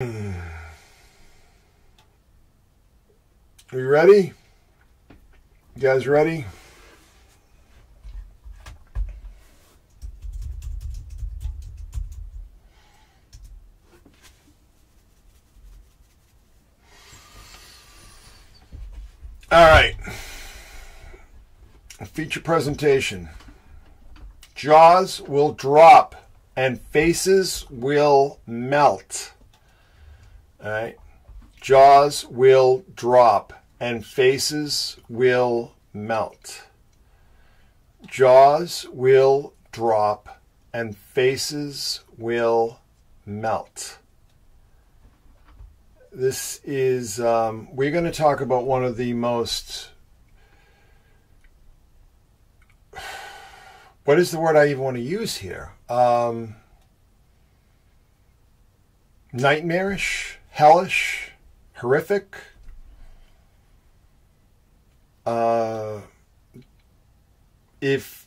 Are you ready? You guys ready? All right. A feature presentation. Jaws will drop and faces will melt. All right. Jaws will drop and faces will melt. Jaws will drop and faces will melt. This is, we're going to talk about one of the most, what is the word I even want to use here? Nightmarish, hellish, horrific. If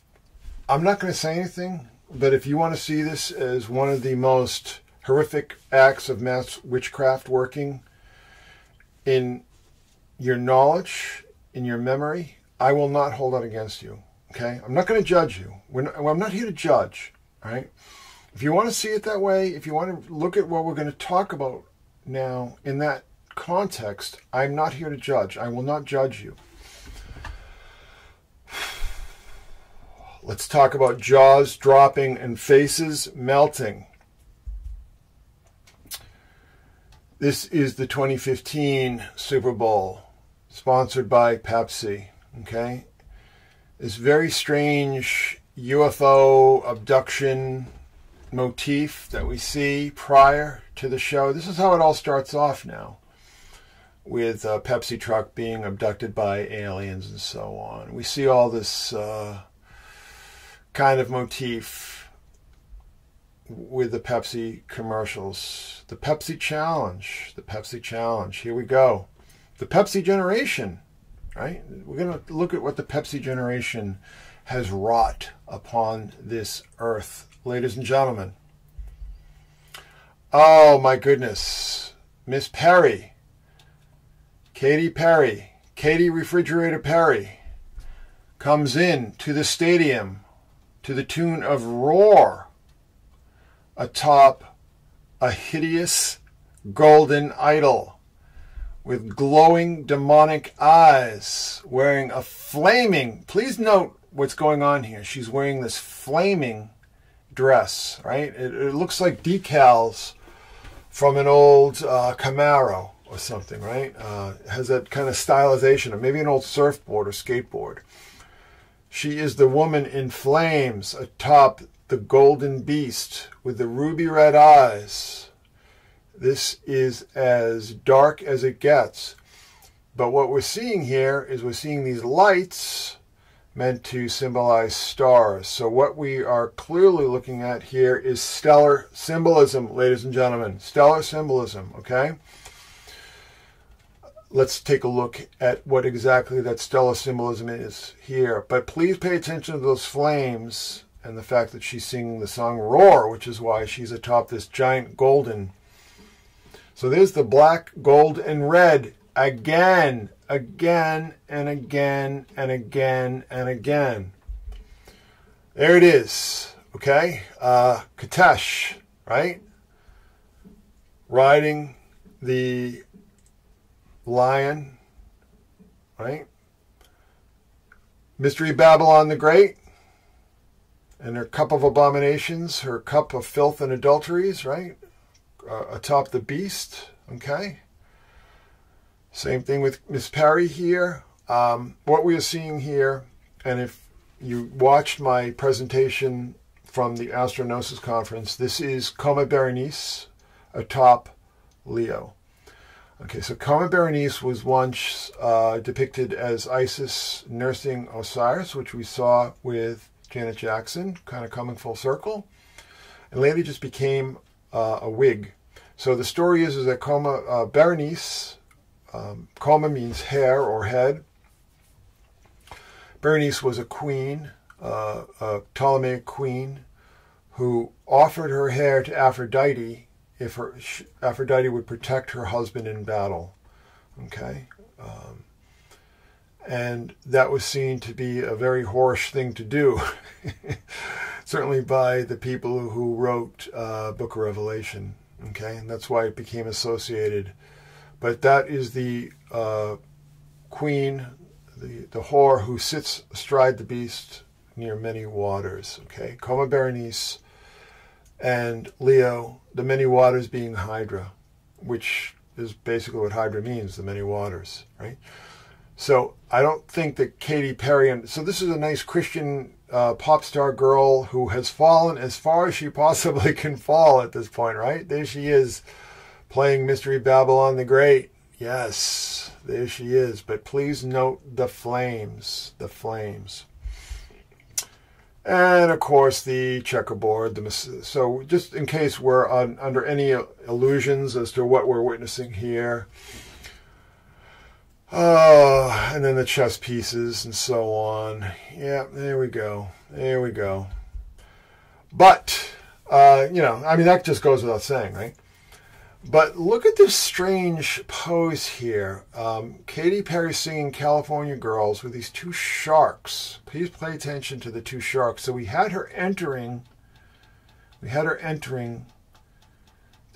I'm not going to say anything, but if you want to see this as one of the most horrific acts of mass witchcraft working in your knowledge, in your memory, I will not hold that against you. Okay? I'm not going to judge you. I'm not here to judge. All right? If you want to see it that way, if you want to look at what we're going to talk about now in that context, I'm not here to judge. I will not judge you. Let's talk about jaws dropping and faces melting. This is the 2015 Super Bowl, sponsored by Pepsi. Okay? This very strange UFO abduction motif that we see prior to the show. This is how it all starts off now, with a Pepsi truck being abducted by aliens and so on. We see all this kind of motif with the Pepsi commercials. The Pepsi Challenge. The Pepsi Challenge. Here we go. The Pepsi generation. Right? We're going to look at what the Pepsi generation has wrought upon this earth. Ladies and gentlemen. Oh my goodness. Miss Perry. Katy Perry. Katy Refrigerator Perry comes in to the stadium to the tune of Roar atop a hideous golden idol with glowing demonic eyes, wearing a flaming, please note what's going on here. She's wearing this flaming dress, right? It looks like decals from an old Camaro or something, right? It has that kind of stylization, or maybe an old surfboard or skateboard. She is the woman in flames atop the golden beast with the ruby red eyes. This is as dark as it gets. But what we're seeing here is we're seeing these lights meant to symbolize stars. So what we are clearly looking at here is stellar symbolism, ladies and gentlemen. Stellar symbolism, okay? Let's take a look at what exactly that stellar symbolism is here. But please pay attention to those flames and the fact that she's singing the song Roar, which is why she's atop this giant golden. So there's the black, gold, and red again, again, and again, and again, and again. There it is, okay? Katesh, right? Riding the lion, right? Mystery Babylon the Great and her cup of abominations, her cup of filth and adulteries, right? Atop the beast, okay? Same thing with Miss Perry here. What we are seeing here, and if you watched my presentation from the Astronosis conference, this is Coma Berenice atop Leo. Okay, so Coma Berenice was once depicted as Isis nursing Osiris, which we saw with Janet Jackson, kind of coming full circle, and later just became a wig. So the story is that Coma Berenice, Coma means hair or head. Berenice was a queen, a Ptolemaic queen, who offered her hair to Aphrodite if Aphrodite would protect her husband in battle. Okay? And that was seen to be a very whorish thing to do, certainly by the people who wrote Book of Revelation. Okay? And that's why it became associated. But that is the queen, the whore who sits astride the beast near many waters. Okay? Coma Berenice and Leo, the many waters being Hydra, which is basically what Hydra means, the many waters, right? So I don't think that Katy Perry, and so this is a nice Christian pop star girl who has fallen as far as she possibly can fall at this point, right? There she is playing Mystery Babylon the Great. Yes, there she is. But please note the flames, the flames. And, of course, the checkerboard. So just in case we're under any illusions as to what we're witnessing here. And then the chess pieces and so on. Yeah, there we go. There we go. But, you know, I mean, that just goes without saying, right? But look at this strange pose here. Katy Perry singing California Girls with these two sharks. Please pay attention to the two sharks. So we had her entering the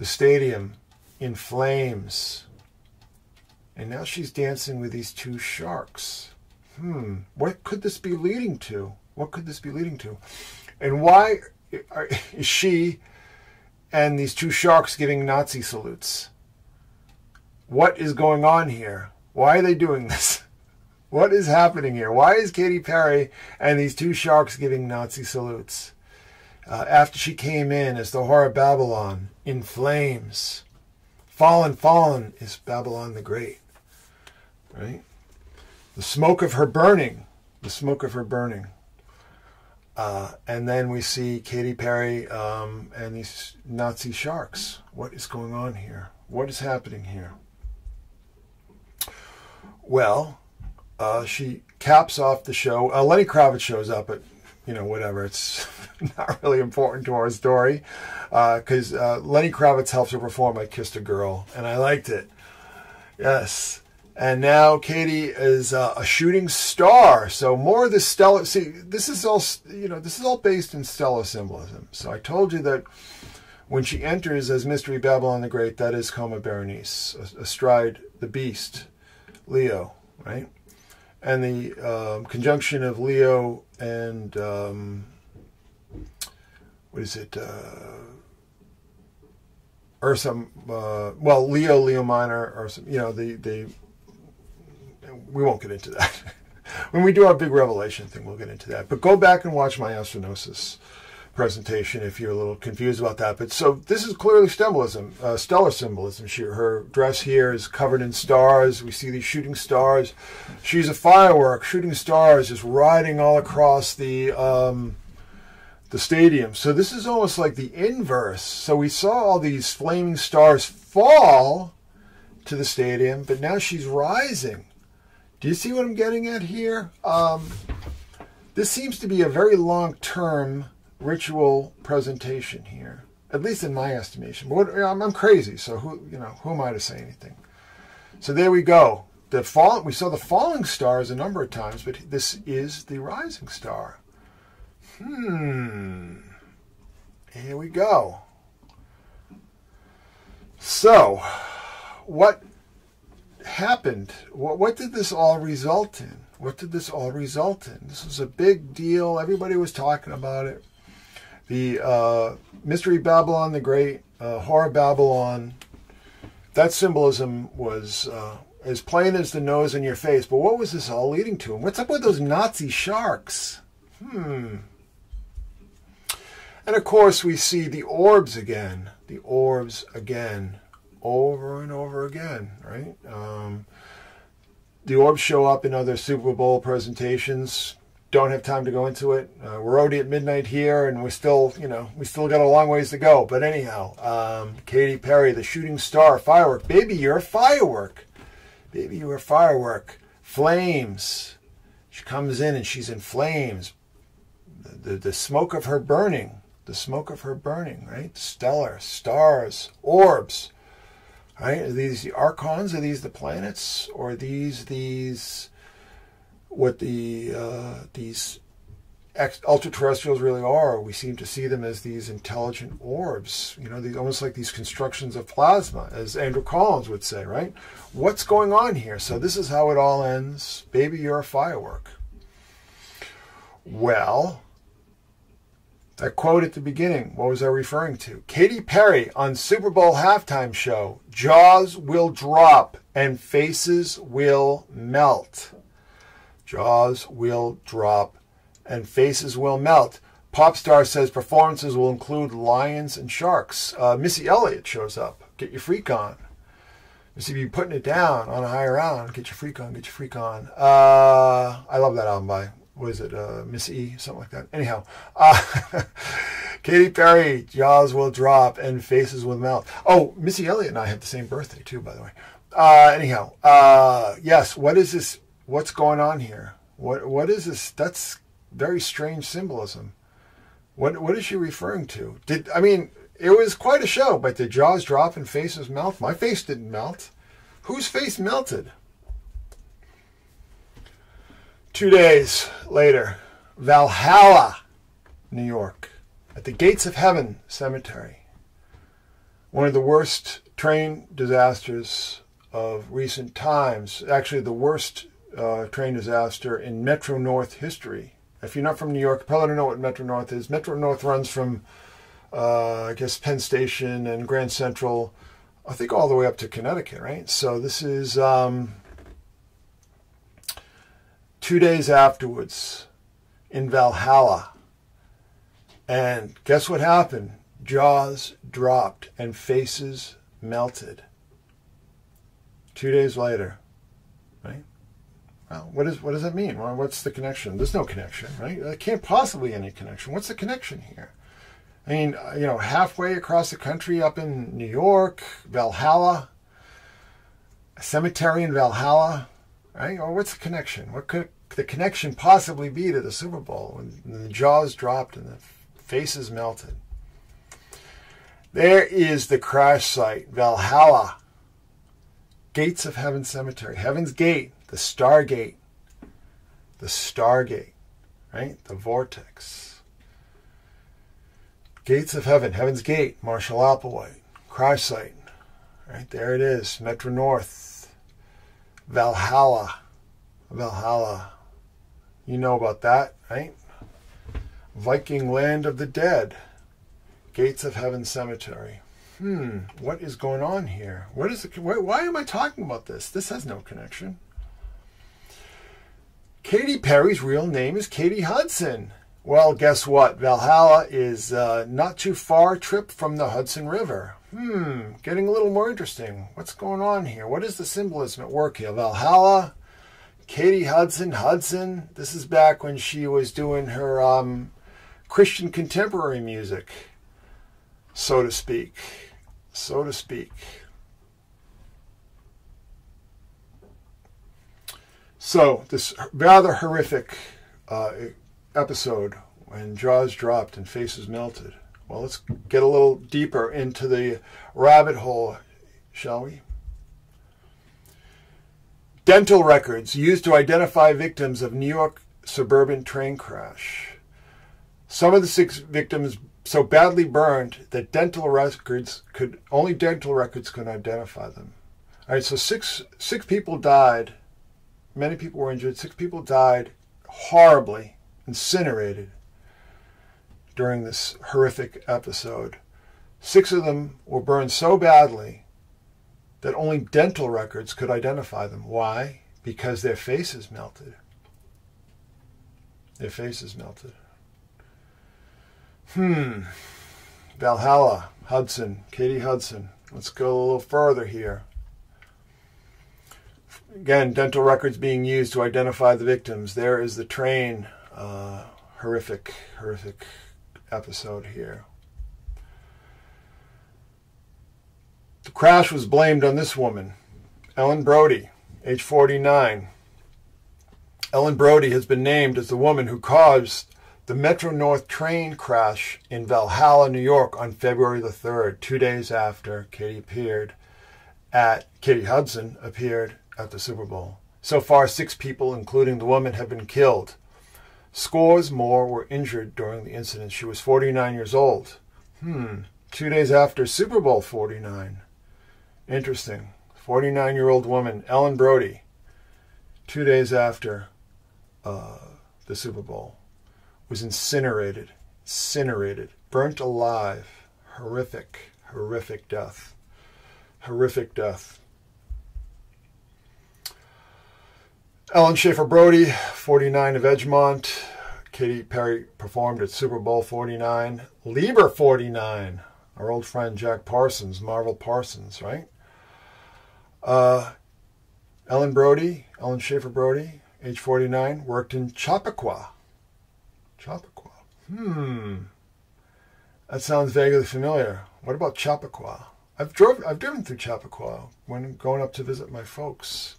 stadium in flames. And now she's dancing with these two sharks. What could this be leading to? What could this be leading to? And why is she and these two sharks giving Nazi salutes? What is going on here? Why are they doing this? What is happening here? Why is Katy Perry and these two sharks giving Nazi salutes? After she came in as the whore of Babylon in flames. Fallen, fallen is Babylon the Great. Right? The smoke of her burning. The smoke of her burning. And then we see Katy Perry and these Nazi sharks. What is going on here? What is happening here? Well, she caps off the show. Lenny Kravitz shows up, but, you know, whatever. It's not really important to our story. Because Lenny Kravitz helps her perform I Kissed a Girl. And I liked it. Yes. And now Katy is a shooting star. So more of the stellar. See, this is all, you know, this is all based in stellar symbolism. So I told you that when she enters as Mystery Babylon the Great, that is Coma Berenice, astride the beast, Leo, right? And the conjunction of Leo and what is it? Ursa. Well, Leo minor, Ursa. You know, we won't get into that. When we do our big revelation thing, we'll get into that. But go back and watch my Astronosis presentation if you're a little confused about that. But so this is clearly symbolism, stellar symbolism. Her dress here is covered in stars. We see these shooting stars. She's a firework, shooting stars just riding all across the stadium. So this is almost like the inverse. So we saw all these flaming stars fall to the stadium, but now she's rising. Do you see what I'm getting at here? This seems to be a very long-term ritual presentation here, at least in my estimation. But I'm crazy, so who am I to say anything? So there we go. We saw the falling stars a number of times, but this is the rising star. Here we go. So, what happened? What did this all result in? What did this all result in? This was a big deal. Everybody was talking about it. The Mystery Babylon the Great, Whore of Babylon, that symbolism was as plain as the nose in your face. But what was this all leading to? And what's up with those Nazi sharks? And of course, we see the orbs again. The orbs again. Over and over again, right? The orbs show up in other Super Bowl presentations. Don't have time to go into it. We're already at midnight here, and we still got a long ways to go. But anyhow, Katy Perry, the shooting star, firework. Baby, you're a firework. Baby, you're a firework. Flames. She comes in and she's in flames. The smoke of her burning. The smoke of her burning, right? Stellar, stars, orbs, right? Are these the archons? Are these the planets? Or are these what these ultra-terrestrials really are? We seem to see them as these intelligent orbs, you know, these almost like these constructions of plasma, as Andrew Collins would say, right? What's going on here? So this is how it all ends. Baby, you're a firework. Well, that quote at the beginning, what was I referring to? Katy Perry on Super Bowl halftime show, jaws will drop and faces will melt. Jaws will drop and faces will melt. Pop star says performances will include lions and sharks. Missy Elliott shows up. Get your freak on. Missy be putting it down on a high round. Get your freak on, get your freak on. I love that album by, what is it, Miss E, something like that. Anyhow, Katy Perry, jaws will drop and faces will melt. Oh, Missy Elliott and I have the same birthday too, by the way. Anyhow, yes, what is this? What's going on here? What is this? That's very strange symbolism. What is she referring to? I mean, it was quite a show, but did jaws drop and faces melt? My face didn't melt. Whose face melted? 2 days later, Valhalla, New York, at the Gates of Heaven Cemetery. One of the worst train disasters of recent times. Actually, the worst train disaster in Metro North history. If you're not from New York, you probably don't know what Metro North is. Metro North runs from, I guess, Penn Station and Grand Central, I think all the way up to Connecticut, right? So this is 2 days afterwards in Valhalla. And guess what happened? Jaws dropped and faces melted. 2 days later, right? Well, what does that mean? Well, what's the connection? There's no connection, right? There can't possibly be any connection. What's the connection here? I mean, you know, halfway across the country up in New York, Valhalla, a cemetery in Valhalla, right? Or what's the connection? What could the connection possibly be to the Super Bowl when the jaws dropped and the faces melted? There is the crash site, Valhalla. Gates of Heaven Cemetery. Heaven's Gate, the Stargate. The Stargate, right? The vortex. Gates of Heaven, Heaven's Gate, Marshall Applewhite. Crash site. Right there it is. Metro North. Valhalla. Valhalla. You know about that, right? Viking land of the dead. Gates of Heaven Cemetery. What is going on here? Why am I talking about this? This has no connection. Katy Perry's real name is Katie Hudson. Well, guess what? Valhalla is not too far a trip from the Hudson River. Getting a little more interesting. What's going on here? What is the symbolism at work here? Valhalla, Katie Hudson. This is back when she was doing her Christian contemporary music, so to speak. So to speak. So this rather horrific episode when jaws dropped and faces melted. Well, let's get a little deeper into the rabbit hole, shall we? Dental records used to identify victims of New York suburban train crash. Some of the 6 victims so badly burned that only dental records could identify them. All right, so six people died. Many people were injured. 6 people died horribly, incinerated during this horrific episode. 6 of them were burned so badly that only dental records could identify them. Why? Because their faces melted. Their faces melted. Valhalla, Hudson, Katie Hudson. Let's go a little further here. Again, dental records being used to identify the victims. There is the train. Horrific episode here. The crash was blamed on this woman, Ellen Brody, age 49. Ellen Brody has been named as the woman who caused The Metro North train crash in Valhalla, New York on February the 3rd, 2 days after Katie Hudson appeared at the Super Bowl. So far, 6 people, including the woman, have been killed. Scores more were injured during the incident. She was 49 years old. 2 days after Super Bowl 49. Interesting. 49-year-old woman, Ellen Brody, 2 days after the Super Bowl, was incinerated, burnt alive. Horrific, horrific death. Horrific death. Ellen Schaefer Brody, 49 of Edgemont. Katy Perry performed at Super Bowl 49. Lieber 49. Our old friend Jack Parsons, Marvel Parsons, right? Ellen Schaefer Brody, age 49, worked in Chappaqua. Chappaqua. That sounds vaguely familiar. What about Chappaqua? I've driven through Chappaqua when going up to visit my folks.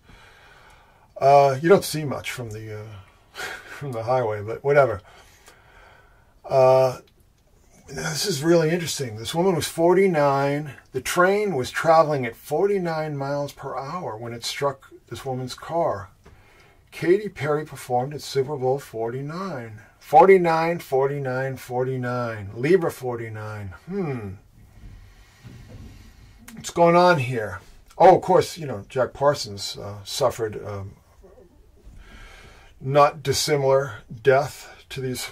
You don't see much from the from the highway, but whatever. This is really interesting. This woman was 49. The train was traveling at 49 miles per hour when it struck this woman's car. Katy Perry performed at Super Bowl 49. 49, 49, 49. Libra 49. What's going on here? Oh, of course, Jack Parsons suffered not dissimilar death to these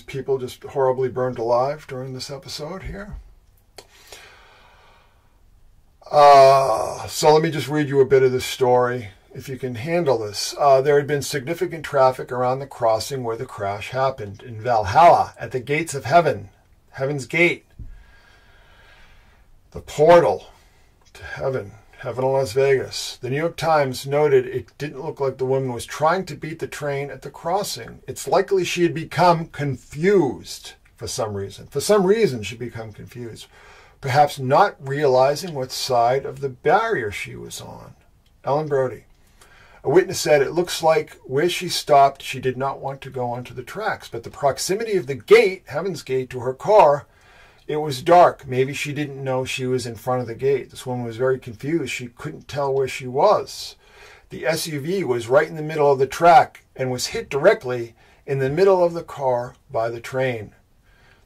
people just horribly burned alive during this episode here. So let me just read you a bit of this story, if you can handle this. There had been significant traffic around the crossing where the crash happened, in Valhalla, at the gates of heaven, Heaven's Gate, the portal to heaven in Las Vegas. The New York Times noted it didn't look like the woman was trying to beat the train at the crossing. It's likely she had become confused for some reason. For some reason, she'd become confused, perhaps not realizing what side of the barrier she was on. Ellen Brody. A witness said it looks like where she stopped, she did not want to go onto the tracks, but the proximity of the gate, Heaven's Gate, to her car, it was dark. Maybe she didn't know she was in front of the gate. This woman was very confused. She couldn't tell where she was. The SUV was right in the middle of the track and was hit directly in the middle of the car by the train.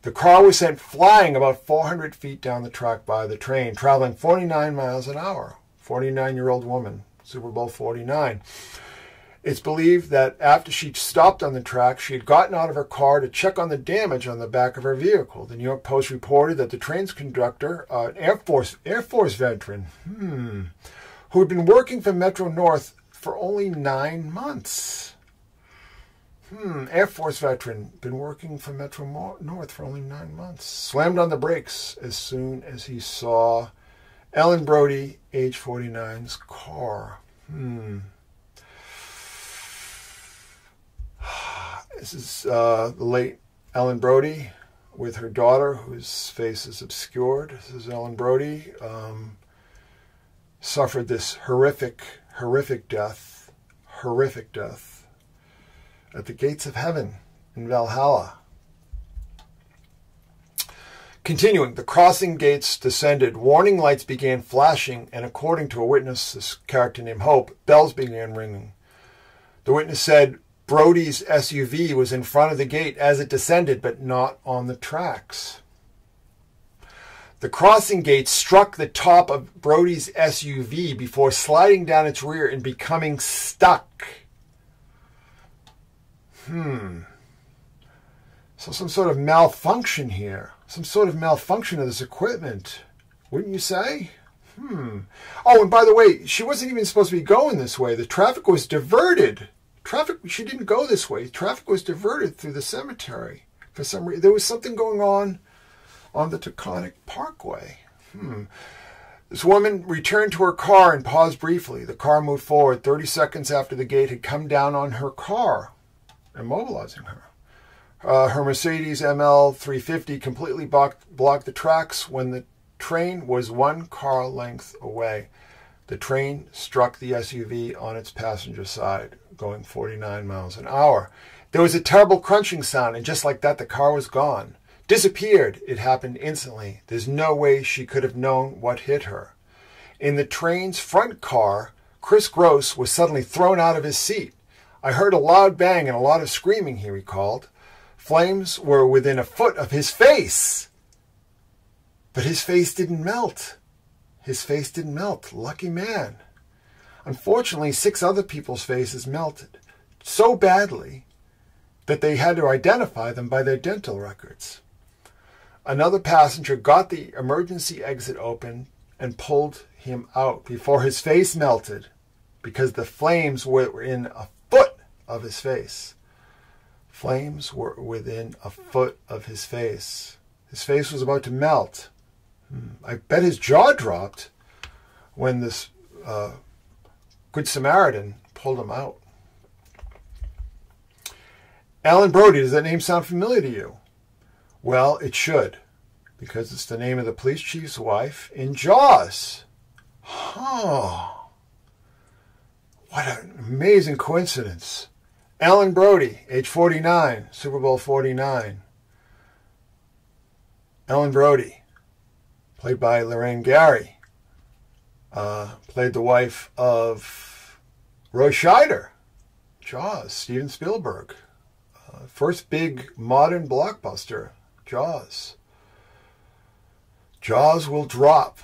The car was sent flying about 400 feet down the track by the train, traveling 49 miles an hour. 49-year-old woman, Super Bowl 49. It's believed that after she stopped on the track, she had gotten out of her car to check on the damage on the back of her vehicle. The New York Post reported that the train's conductor, an Air Force veteran, who had been working for Metro North for only 9 months. Air Force veteran, been working for Metro North for only 9 months. Slammed on the brakes as soon as he saw Ellen Brody, age 49's car. This is the late Ellen Brody with her daughter, whose face is obscured. This is Ellen Brody. Suffered this horrific death at the gates of heaven in Valhalla. Continuing, the crossing gates descended, warning lights began flashing, and according to a witness, this character named Hope, bells began ringing. The witness said Brody's SUV was in front of the gate as it descended, but not on the tracks. The crossing gate struck the top of Brody's SUV before sliding down its rear and becoming stuck. So some sort of malfunction here. Some sort of malfunction of this equipment. Wouldn't you say? Oh, and by the way, she wasn't even supposed to be going this way. The traffic was diverted. She didn't go this way. Traffic was diverted through the cemetery. For some reason, there was something going on the Taconic Parkway. This woman returned to her car and paused briefly. The car moved forward 30 seconds after the gate had come down on her car, immobilizing her. Her Mercedes ML 350 completely blocked the tracks when the train was 1 car length away. The train struck the SUV on its passenger side, going 49 miles an hour. There was a terrible crunching sound, and just like that, the car was gone. Disappeared. It happened instantly. There's no way she could have known what hit her. In the train's front car, Chris Gross was suddenly thrown out of his seat. I heard a loud bang and a lot of screaming, he recalled. Flames were within a foot of his face. But his face didn't melt. His face didn't melt. Lucky man. Unfortunately, 6 other people's faces melted so badly that they had to identify them by their dental records. Another passenger got the emergency exit open and pulled him out before his face melted because the flames were within a foot of his face. Flames were within a foot of his face. His face was about to melt. I bet his jaw dropped when this Good Samaritan pulled him out. Alan Brody, does that name sound familiar to you? Well, it should, because it's the name of the police chief's wife in Jaws. Oh, what an amazing coincidence. Alan Brody, age 49, Super Bowl 49. Ellen Brody, played by Lorraine Gary, played the wife of Roy Scheider, Jaws, Steven Spielberg. First big modern blockbuster, Jaws. Jaws will drop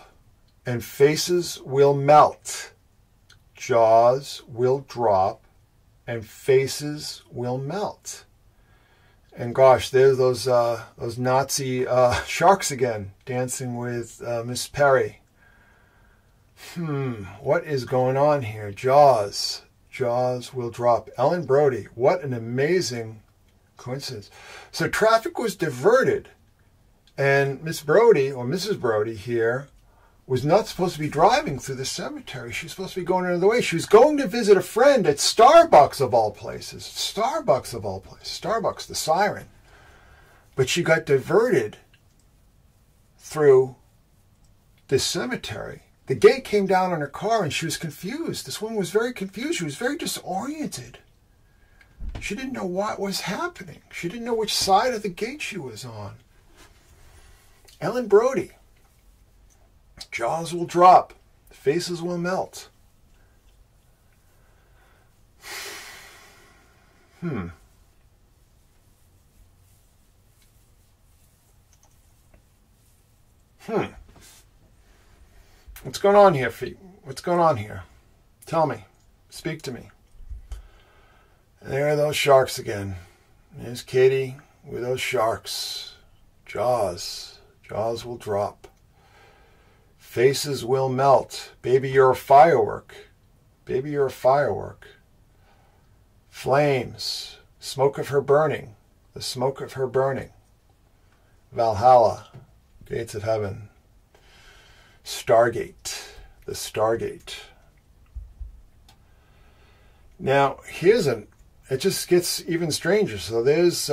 and faces will melt. Jaws will drop and faces will melt. And gosh, there's those Nazi sharks again, dancing with Miss Perry. What is going on here? Jaws. Jaws will drop. Ellen Brody. What an amazing coincidence. So traffic was diverted, and Miss Brody, or Mrs. Brody here, was not supposed to be driving through the cemetery. She was supposed to be going another way. She was going to visit a friend at Starbucks of all places. Starbucks of all places. Starbucks, the siren. But she got diverted through this cemetery. The gate came down on her car and she was confused. This woman was very confused. She was very disoriented. She didn't know what was happening. She didn't know which side of the gate she was on. Ellen Brody. Jaws will drop. Faces will melt. What's going on here, Feet? What's going on here? Tell me. Speak to me. There are those sharks again. There's Katie with those sharks. Jaws. Jaws will drop. Faces will melt. Baby, you're a firework. Baby, you're a firework. Flames. Smoke of her burning. The smoke of her burning. Valhalla. Gates of heaven. Stargate. The Stargate. Now, it just gets even stranger. So there's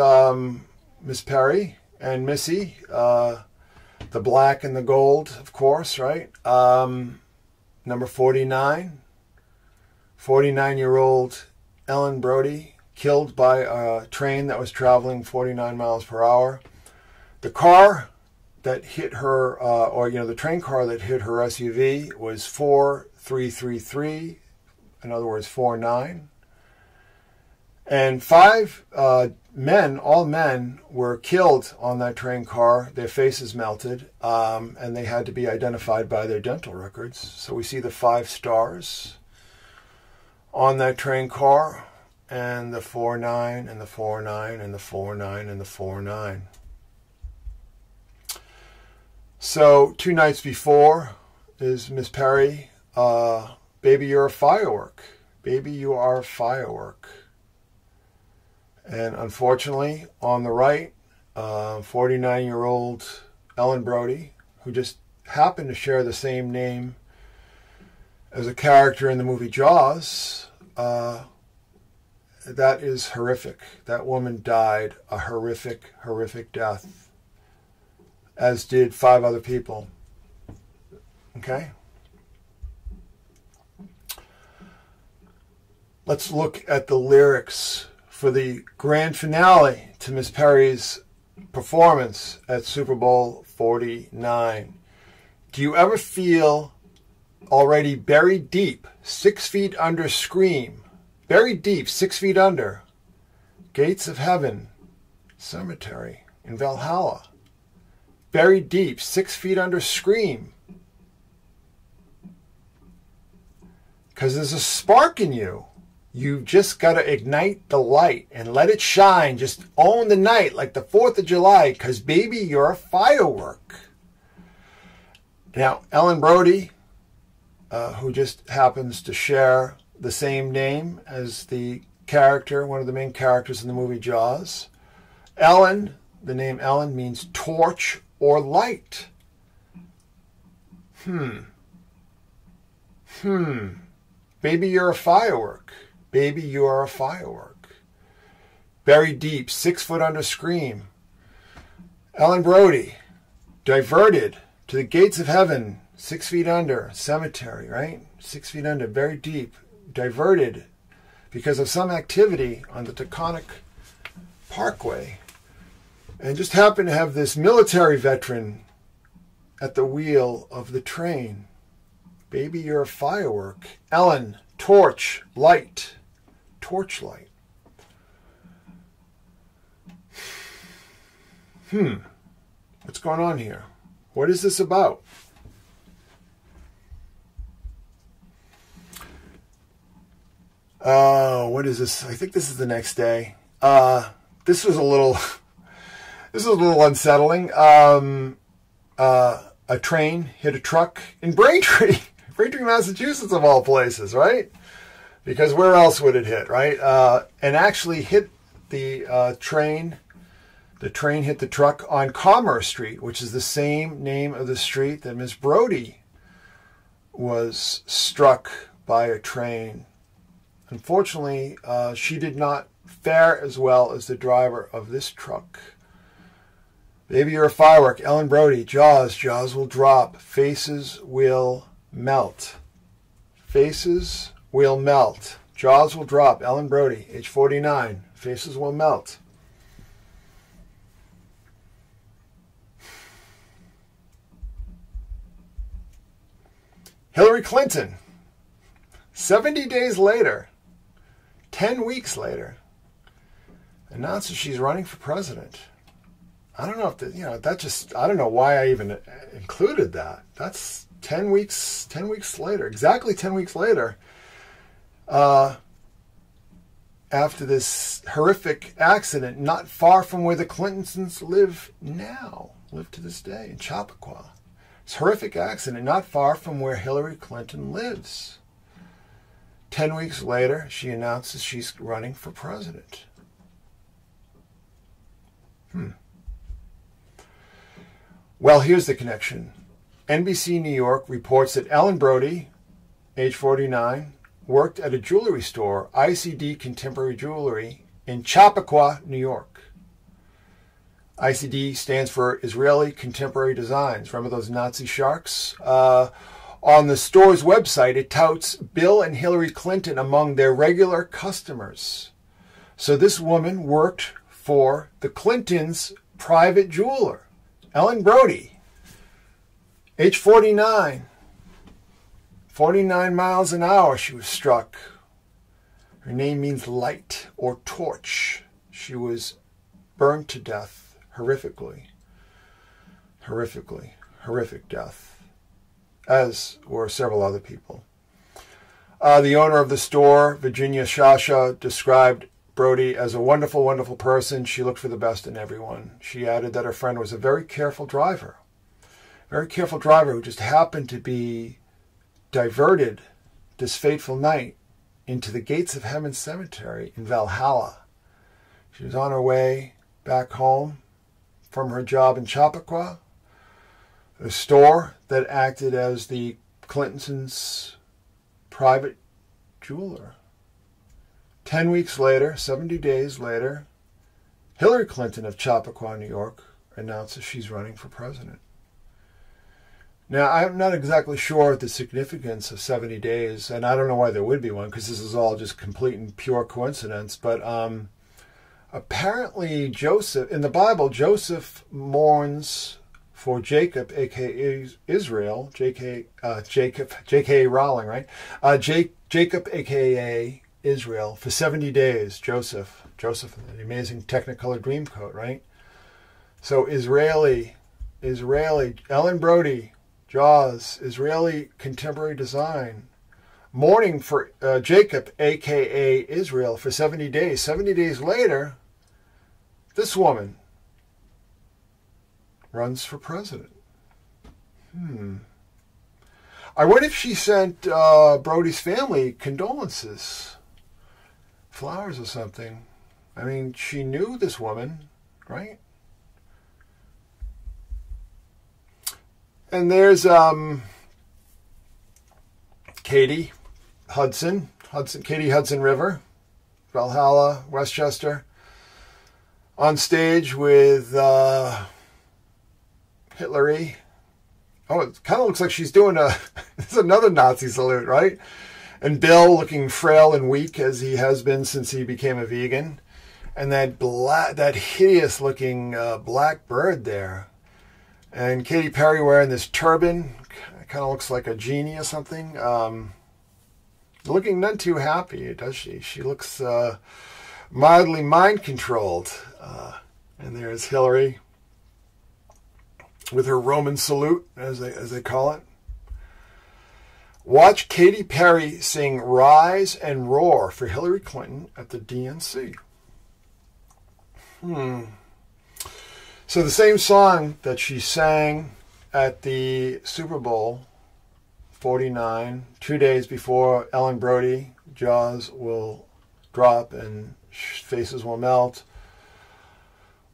Miss Perry and Missy, the black and the gold, of course, right? Number 49. 49-year-old Ellen Brody, killed by a train that was traveling 49 miles per hour. The car that hit her, the train car that hit her SUV was 4333, in other words, 49. And 5 men, all men, were killed on that train car. Their faces melted, and they had to be identified by their dental records. So we see the 5 stars on that train car, and the 49, and the 49, and the 49, and the 49. So 2 nights before is Miss Perry, Baby, you're a firework. Baby, you are a firework. And unfortunately, on the right, 49-year-old Ellen Brody, who just happened to share the same name as a character in the movie Jaws, that is horrific. That woman died a horrific, horrific death, as did 5 other people. Okay? Let's look at the lyrics for the grand finale to Miss Perry's performance at Super Bowl 49. Do you ever feel already buried deep, 6 feet under Scream, buried deep, 6 feet under, Gates of Heaven Cemetery in Valhalla, buried deep, 6 feet under Scream? Because there's a spark in you. You've just got to ignite the light and let it shine. Just own the night like the 4th of July, because baby, you're a firework. Now, Ellen Brody, who just happens to share the same name as the character, one of the main characters in the movie Jaws. Ellen, the name Ellen means torch or light. Baby, you're a firework. Baby, you are a firework. Buried deep, 6 foot under Scream. Ellen Brody, diverted to the gates of heaven, 6 feet under, cemetery, right? 6 feet under, buried deep, diverted because of some activity on the Taconic Parkway. And just happened to have this military veteran at the wheel of the train. Baby, you're a firework. Ellen, torch, light, torchlight. What's going on here? What is this about? What is this? I think this is the next day. This was a little unsettling. A train hit a truck in Braintree. Braintree, Massachusetts, of all places, right? Because where else would it hit, right? And actually hit the train. The train hit the truck on Commerce Street, which is the same name of the street that Miss Brody was struck by a train. Unfortunately, she did not fare as well as the driver of this truck. Baby, you're a firework. Ellen Brody, Jaws. Jaws will drop. Faces will melt. Faces will melt. Jaws will drop. Ellen Brody, age 49. Faces will melt. Hillary Clinton, 70 days later, 10 weeks later, announces she's running for president. I don't know if I don't know why I even included that. That's 10 weeks later, exactly 10 weeks later, after this horrific accident not far from where the Clintons live to this day, in Chappaqua. This horrific accident not far from where Hillary Clinton lives. 10 weeks later, she announces she's running for president. Well, here's the connection. NBC New York reports that Ellen Brody, age 49, worked at a jewelry store, ICD Contemporary Jewelry, in Chappaqua, New York. ICD stands for Israeli Contemporary Designs. Remember those Nazi sharks? On the store's website, it touts Bill and Hillary Clinton among their regular customers. So this woman worked for the Clintons' private jeweler, Ellen Brody, age 49. 49 miles an hour she was struck. Her name means light or torch. She was burned to death. Horrific death, as were several other people. The owner of the store, Virginia Shasha, described Brody as a wonderful, wonderful person. She looked for the best in everyone. She added that her friend was a very careful driver who just happened to be diverted this fateful night into the gates of Heaven Cemetery in Valhalla. She was on her way back home from her job in Chappaqua, a store that acted as the Clintons' private jeweler. 10 weeks later, 70 days later, Hillary Clinton of Chappaqua, New York, announces she's running for president. Now, I'm not exactly sure the significance of 70 days, and I don't know why there would be one, because this is all just complete and pure coincidence, but Apparently, Joseph, in the Bible, Joseph mourns for Jacob, a.k.a. Israel, J.K. Rowling, right? Jacob, a.k.a. Israel, for 70 days, Joseph, the amazing Technicolor Dreamcoat, right? So Israeli, Ellen Brody, Jaws, Israeli contemporary design, mourning for Jacob, a.k.a. Israel, for 70 days. 70 days later, this woman runs for president. I wonder if she sent Brody's family condolences, flowers or something. I mean, she knew this woman, right? And there's Katie Hudson, Katie Hudson River, Valhalla, Westchester, on stage with Hitlery. Oh, it kind of looks like she's doing it's another Nazi salute, right? And Bill looking frail and weak as he has been since he became a vegan. And that hideous looking black bird there. And Katy Perry wearing this turban. Kind of looks like a genie or something. Looking none too happy, does she? She looks mildly mind-controlled. And there's Hillary with her Roman salute, as they call it. Watch Katy Perry sing Rise and Roar for Hillary Clinton at the DNC. So the same song that she sang at the Super Bowl 49, 2 days before Ellen Brody, Jaws will drop and faces will melt,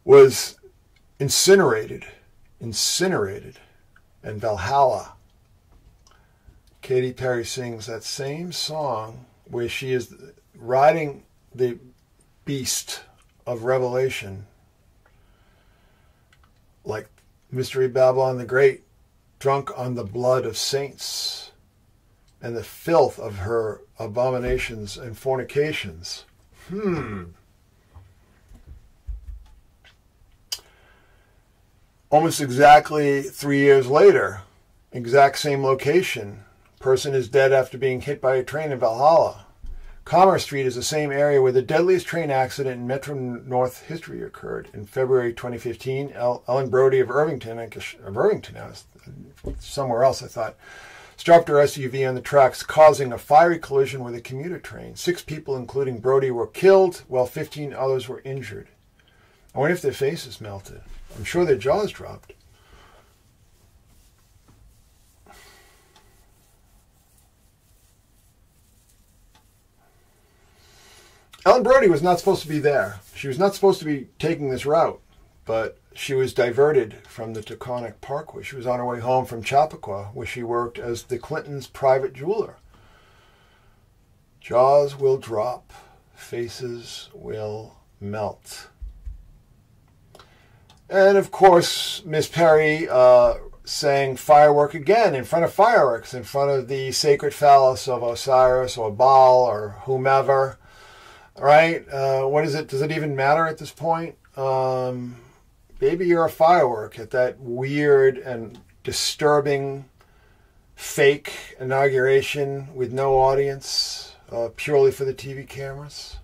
was incinerated in Valhalla. Katy Perry sings that same song where she is riding the beast of Revelation, like Mystery Babylon the Great, drunk on the blood of saints and the filth of her abominations and fornications. Almost exactly 3 years later, exact same location. Person is dead after being hit by a train in Valhalla. Commerce Street is the same area where the deadliest train accident in Metro North history occurred. In February 2015, Ellen Brody of Irvington, I was somewhere else I thought, stopped her SUV on the tracks, causing a fiery collision with a commuter train. 6 people, including Brody, were killed, while 15 others were injured. I wonder if their faces melted. I'm sure their jaws dropped. Ellen Brody was not supposed to be there. She was not supposed to be taking this route, but she was diverted from the Taconic Parkway. She was on her way home from Chappaqua, where she worked as the Clintons' private jeweler. Jaws will drop. Faces will melt. And, of course, Miss Perry sang Firework again in front of fireworks, in front of the sacred phallus of Osiris or Baal or whomever. Right? What is it? Does it even matter at this point? Maybe you're a firework at that weird and disturbing fake inauguration with no audience, purely for the TV cameras.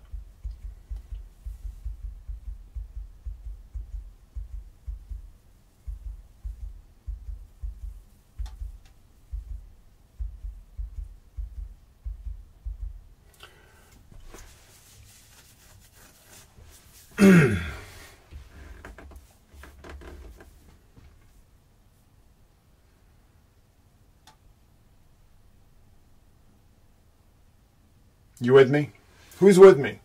You with me? Who's with me?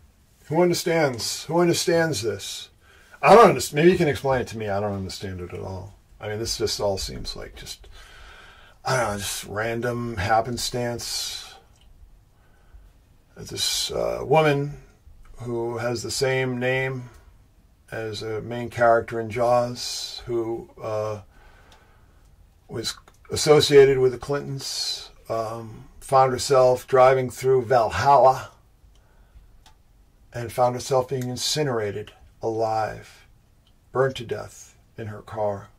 Who understands? Who understands this? I don't understand. Maybe you can explain it to me. I don't understand it at all. I mean, this just all seems like just, I don't know, just random happenstance. This woman who has the same name as a main character in Jaws, who was associated with the Clintons, found herself driving through Valhalla and found herself being incinerated alive, burned to death in her car.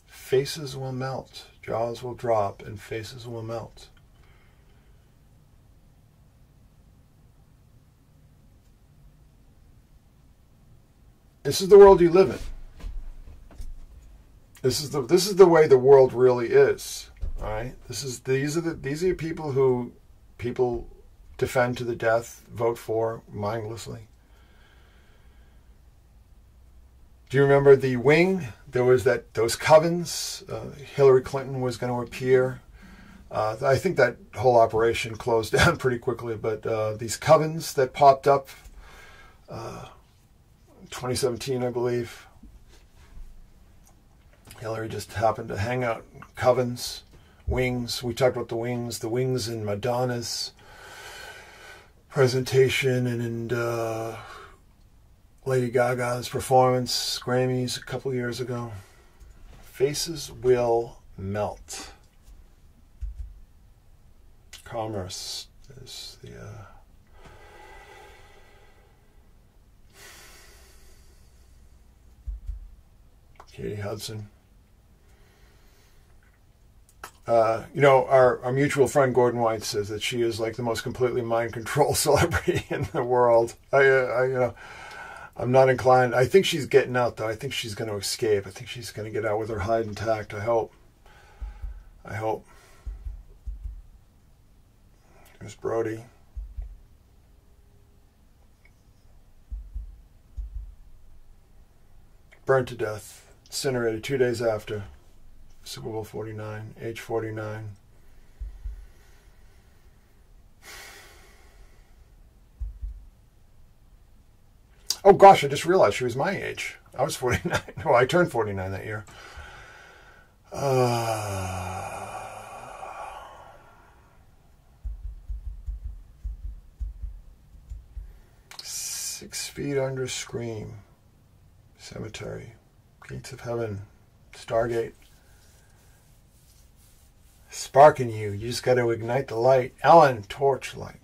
Faces will melt, jaws will drop, and faces will melt. This is the world you live in. This is the way the world really is. All right. These are people who people defend to the death, vote for mindlessly. Do you remember the wing? There was those covens. Hillary Clinton was going to appear. I think that whole operation closed down pretty quickly. But these covens that popped up, 2017, I believe. Hillary just happened to hang out in covens, wings. We talked about the wings in Madonna's presentation and in Lady Gaga's performance, Grammys, a couple years ago. Faces will melt. Commerce is the... Katie Hudson. Our mutual friend Gordon White says that she is like the most completely mind control celebrity in the world. I'm not inclined. I think she's getting out, though. I think she's going to escape. I think she's going to get out with her hide intact. I hope. Here's Brody. Burned to death. Incinerated 2 days after Super Bowl 49, age 49. Oh gosh, I just realized she was my age. I was 49. Well, I turned 49 that year. 6 feet under scream. Cemetery. Gates of heaven. Stargate. Spark in you. You just got to ignite the light. Ellen, torchlight.